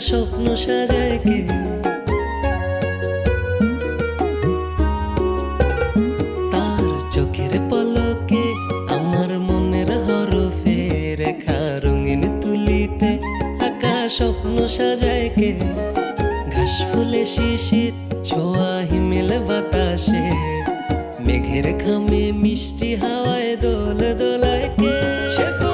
স্বপ্ন সাজায় কে? তার চোখের পলকে আমার মনের হরফে রেখা রঙিন তুলিতে আঁকা স্বপ্ন সাজায় কে? ঘাস ফুলে শিশির ছোঁয়া হিমেল বাতাসে, মেঘের খামে মিষ্টি হাওয়ায় দোল দোলায় কে? সে তো